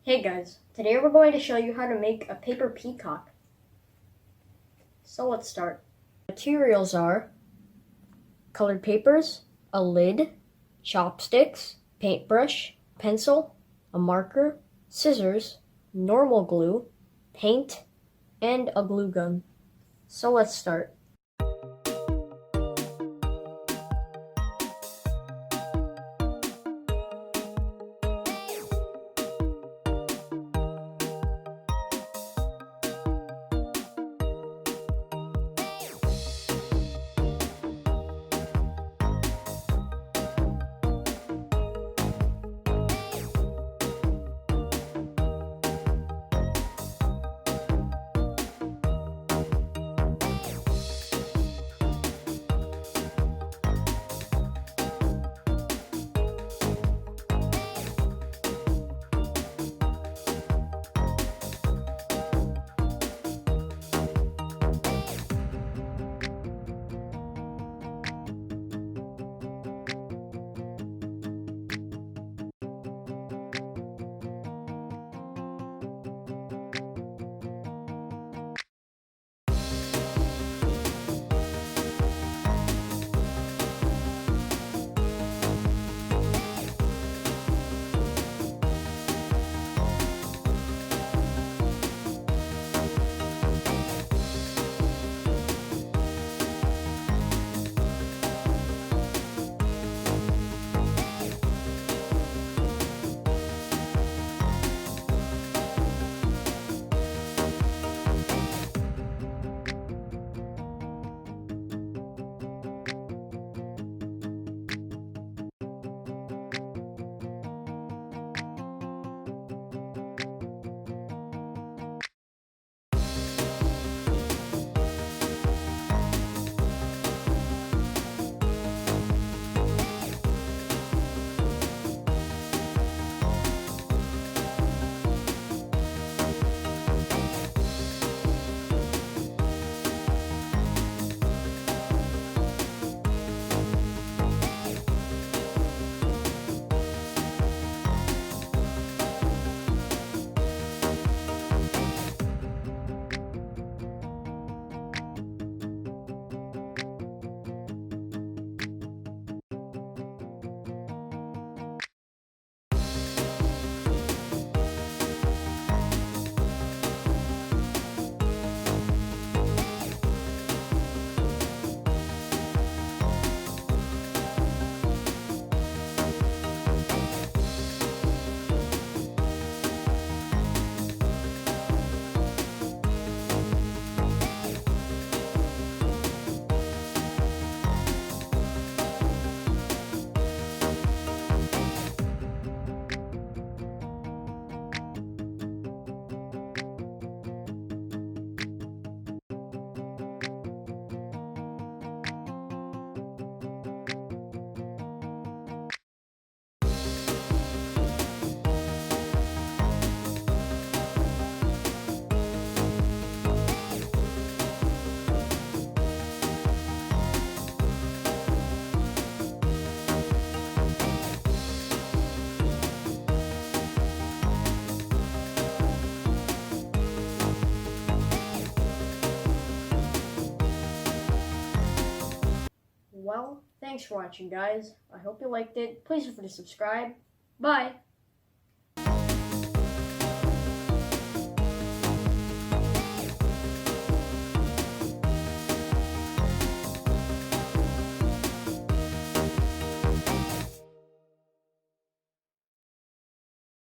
Hey guys, today we're going to show you how to make a paper peacock. So let's start. Materials are colored papers, a lid, chopsticks, paintbrush, pencil, a marker, scissors, normal glue, paint, and a glue gun. So let's start. Well, thanks for watching, guys. I hope you liked it. Please feel free to subscribe. Bye!